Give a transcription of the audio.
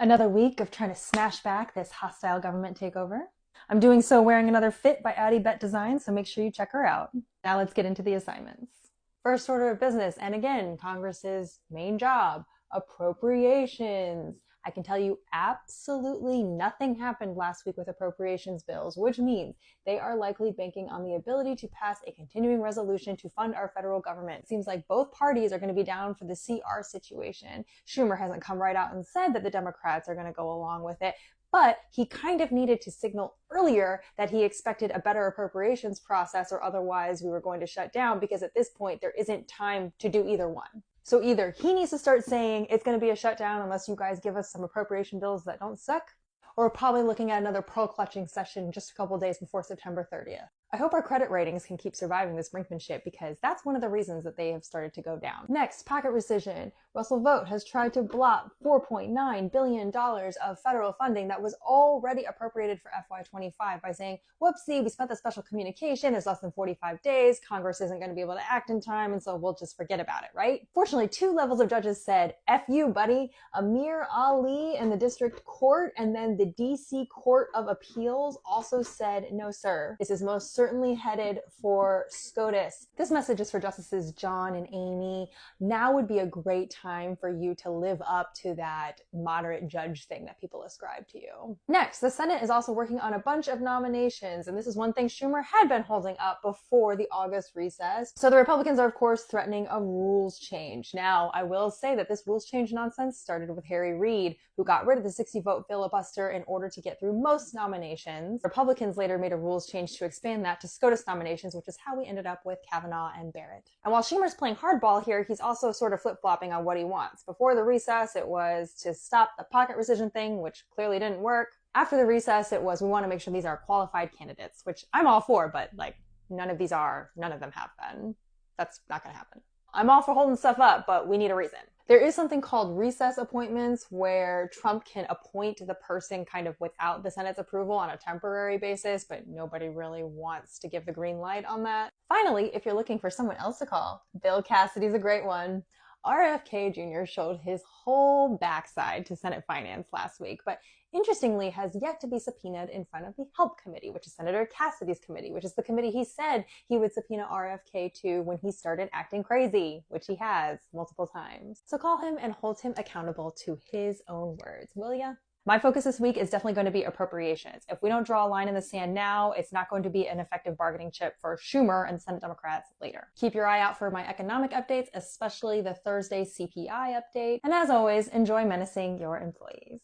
Another week of trying to smash back this hostile government takeover. I'm doing so wearing another fit by Addie Bet Design, so make sure you check her out. Now let's get into the assignments. First order of business, and again, Congress's main job, appropriations. I can tell you absolutely nothing happened last week with appropriations bills, which means they are likely banking on the ability to pass a continuing resolution to fund our federal government. It seems like both parties are going to be down for the CR situation. Schumer hasn't come right out and said that the Democrats are going to go along with it, but he kind of needed to signal earlier that he expected a better appropriations process, or otherwise we were going to shut down, because at this point there isn't time to do either one. So either he needs to start saying it's going to be a shutdown unless you guys give us some appropriation bills that don't suck, or we're probably looking at another pearl clutching session just a couple days before September 30th. I hope our credit ratings can keep surviving this brinkmanship, because that's one of the reasons that they have started to go down. Next, pocket rescission. Russell Vogt has tried to block $4.9 billion of federal funding that was already appropriated for FY25 by saying, whoopsie, we spent the special communication, there's less than 45 days, Congress isn't going to be able to act in time, and so we'll just forget about it, right? Fortunately, two levels of judges said, F you, buddy. Amir Ali in the district court, and then the DC Court of Appeals also said, no sir, this is most certainly headed for SCOTUS. This message is for Justices John and Amy. Now would be a great time for you to live up to that moderate judge thing that people ascribe to you. Next, the Senate is also working on a bunch of nominations, and this is one thing Schumer had been holding up before the August recess. So the Republicans are, of course, threatening a rules change. Now, I will say that this rules change nonsense started with Harry Reid, who got rid of the 60-vote filibuster in order to get through most nominations. Republicans later made a rules change to expand that to SCOTUS nominations, which is how we ended up with Kavanaugh and Barrett. And while Schumer's playing hardball here, he's also sort of flip-flopping on what he wants. Before the recess, it was to stop the pocket rescission thing, which clearly didn't work. After the recess, it was we want to make sure these are qualified candidates, which I'm all for, but none of them have been. That's not going to happen. I'm all for holding stuff up, but we need a reason. There is something called recess appointments, where Trump can appoint the person kind of without the Senate's approval on a temporary basis, but nobody really wants to give the green light on that. Finally, if you're looking for someone else to call, Bill Cassidy's a great one. RFK Jr. showed his whole backside to Senate Finance last week, but interestingly has yet to be subpoenaed in front of the Help Committee, which is Senator Cassidy's committee, which is the committee he said he would subpoena RFK to when he started acting crazy, which he has multiple times. So call him and hold him accountable to his own words, will ya? My focus this week is definitely going to be appropriations. If we don't draw a line in the sand now, it's not going to be an effective bargaining chip for Schumer and Senate Democrats later. Keep your eye out for my economic updates, especially the Thursday CPI update. And as always, enjoy menacing your employees.